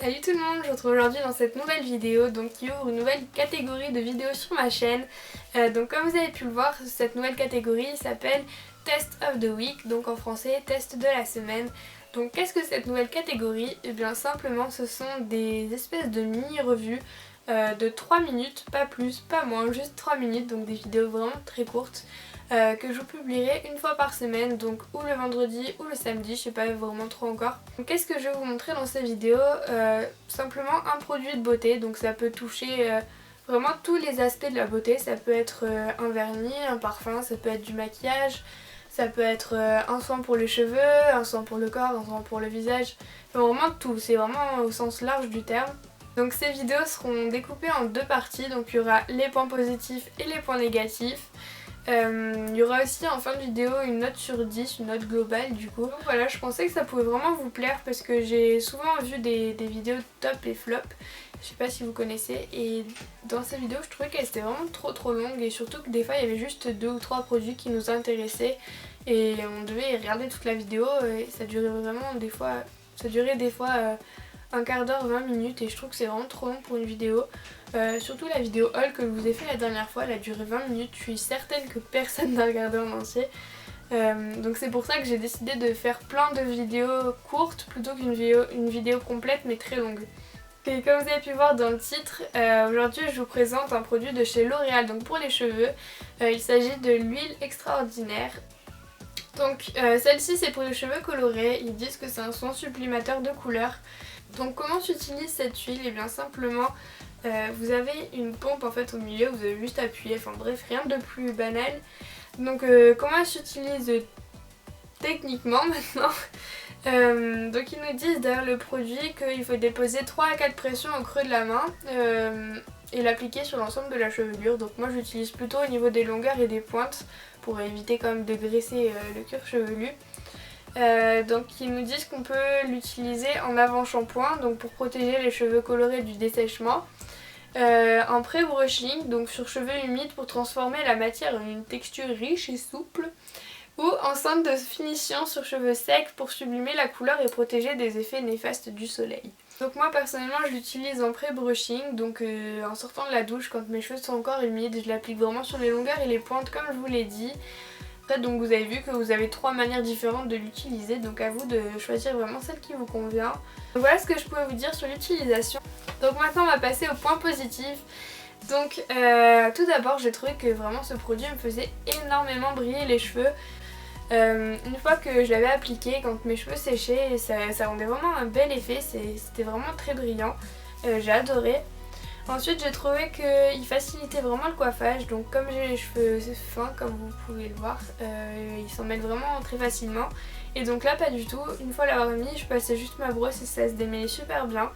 Salut tout le monde, je vous retrouve aujourd'hui dans cette nouvelle vidéo qui ouvre une nouvelle catégorie de vidéos sur ma chaîne. Donc comme vous avez pu le voir, cette nouvelle catégorie s'appelle Test of the Week, donc en français test de la semaine. Donc qu'est-ce que cette nouvelle catégorie? Et bien simplement ce sont des espèces de mini-revues de 3 minutes, pas plus, pas moins, juste 3 minutes, donc des vidéos vraiment très courtes. Que je vous publierai une fois par semaine, donc ou le vendredi ou le samedi, je sais pas vraiment trop encore. Qu'est-ce que je vais vous montrer dans ces vidéos? Simplement un produit de beauté, donc ça peut toucher vraiment tous les aspects de la beauté. Ça peut être un vernis, un parfum, ça peut être du maquillage, ça peut être un soin pour les cheveux, un soin pour le corps, un soin pour le visage, enfin, vraiment tout, c'est vraiment au sens large du terme. Donc ces vidéos seront découpées en deux parties, donc il y aura les points positifs et les points négatifs. Il y aura aussi en fin de vidéo une note sur 10, une note globale du coup. Donc voilà, je pensais que ça pouvait vraiment vous plaire parce que j'ai souvent vu des vidéos top et flop, je sais pas si vous connaissez, et dans ces vidéos je trouvais qu'elles étaient vraiment trop longues et surtout que des fois il y avait juste 2 ou 3 produits qui nous intéressaient et on devait regarder toute la vidéo et ça durait vraiment des fois, un quart d'heure, 20 minutes et je trouve que c'est vraiment trop long pour une vidéo. Surtout la vidéo haul que je vous ai fait la dernière fois, elle a duré 20 minutes, je suis certaine que personne n'a regardé en entier. Donc c'est pour ça que j'ai décidé de faire plein de vidéos courtes plutôt qu'une vidéo complète mais très longue. Et comme vous avez pu voir dans le titre, aujourd'hui je vous présente un produit de chez L'Oréal, donc pour les cheveux. Il s'agit de l'huile extraordinaire. Donc celle-ci c'est pour les cheveux colorés, ils disent que c'est un soin supplémentaire de couleur. Donc comment s'utilise cette huile? Et bien simplement vous avez une pompe en fait au milieu, vous avez juste appuyé, enfin bref rien de plus banal. Donc comment elle s'utilise techniquement maintenant? Donc ils nous disent derrière le produit qu'il faut déposer 3 à 4 pressions au creux de la main et l'appliquer sur l'ensemble de la chevelure. Donc moi j'utilise plutôt au niveau des longueurs et des pointes pour éviter quand même de graisser le cuir chevelu. Donc ils nous disent qu'on peut l'utiliser en avant-shampoing, donc pour protéger les cheveux colorés du dessèchement. En pré-brushing, donc sur cheveux humides pour transformer la matière en une texture riche et souple. Ou en cinte de finition sur cheveux secs pour sublimer la couleur et protéger des effets néfastes du soleil. Donc moi personnellement je l'utilise en pré-brushing, donc en sortant de la douche quand mes cheveux sont encore humides, je l'applique vraiment sur les longueurs et les pointes comme je vous l'ai dit. Donc vous avez vu que vous avez 3 manières différentes de l'utiliser, donc à vous de choisir vraiment celle qui vous convient. Donc voilà ce que je pouvais vous dire sur l'utilisation. Donc maintenant on va passer au point positif. Donc tout d'abord j'ai trouvé que vraiment ce produit me faisait énormément briller les cheveux. Une fois que je l'avais appliqué, quand mes cheveux séchaient, ça rendait vraiment un bel effet, c'était vraiment très brillant, j'ai adoré. Ensuite j'ai trouvé qu'il facilitait vraiment le coiffage, donc comme j'ai les cheveux fins comme vous pouvez le voir, ils s'en mêlent vraiment très facilement. Et donc là pas du tout, une fois l'avoir mis je passais juste ma brosse et ça se démêlait super bien.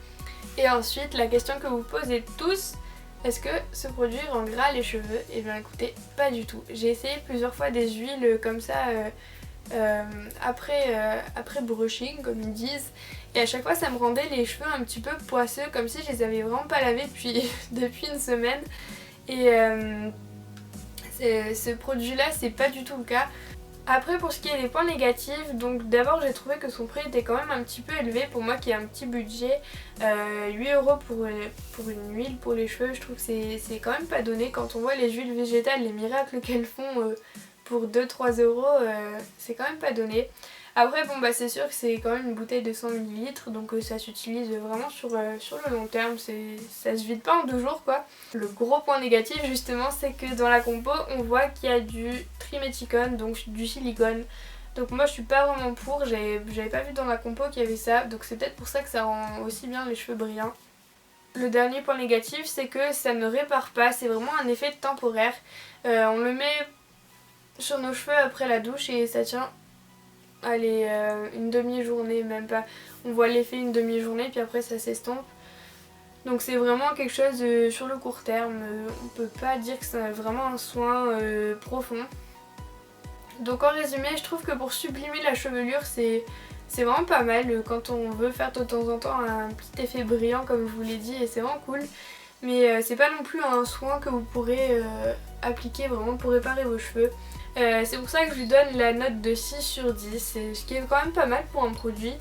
Et ensuite la question que vous posez tous, est-ce que ce produit rend gras les cheveux? Et bien écoutez, pas du tout. J'ai essayé plusieurs fois des huiles comme ça après brushing comme ils disent. Et à chaque fois ça me rendait les cheveux un petit peu poisseux, comme si je les avais vraiment pas lavés depuis une semaine. Et ce produit là c'est pas du tout le cas. Après pour ce qui est des points négatifs, donc d'abord j'ai trouvé que son prix était quand même un petit peu élevé pour moi qui ai un petit budget. 8€ pour une huile pour les cheveux, je trouve que c'est quand même pas donné. Quand on voit les huiles végétales, les miracles qu'elles font pour 2-3€, c'est quand même pas donné. Après bon bah c'est sûr que c'est quand même une bouteille de 100 ml, donc ça s'utilise vraiment sur le long terme, ça se vide pas en 2 jours quoi. Le gros point négatif justement c'est que dans la compo on voit qu'il y a du triméthicone, donc du silicone. Donc moi je suis pas vraiment pour, j'avais pas vu dans la compo qu'il y avait ça, donc c'est peut-être pour ça que ça rend aussi bien les cheveux brillants. Le dernier point négatif c'est que ça ne répare pas, c'est vraiment un effet temporaire. On le met sur nos cheveux après la douche et ça tient, allez, une demi-journée, même pas. On voit l'effet une demi-journée puis après ça s'estompe. Donc c'est vraiment quelque chose sur le court terme, on peut pas dire que c'est vraiment un soin profond. Donc en résumé, je trouve que pour sublimer la chevelure c'est vraiment pas mal quand on veut faire de temps en temps un petit effet brillant comme je vous l'ai dit, et c'est vraiment cool. Mais c'est pas non plus un soin que vous pourrez appliquer vraiment pour réparer vos cheveux. C'est pour ça que je lui donne la note de 6 sur 10, ce qui est quand même pas mal pour un produit.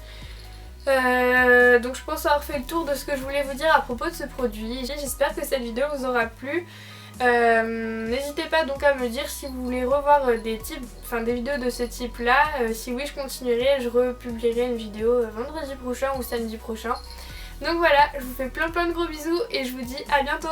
Donc je pense avoir fait le tour de ce que je voulais vous dire à propos de ce produit. J'espère que cette vidéo vous aura plu. N'hésitez pas donc à me dire si vous voulez revoir des vidéos de ce type là. Si oui, je continuerai, je republierai une vidéo vendredi prochain ou samedi prochain. Donc voilà, je vous fais plein de gros bisous et je vous dis à bientôt.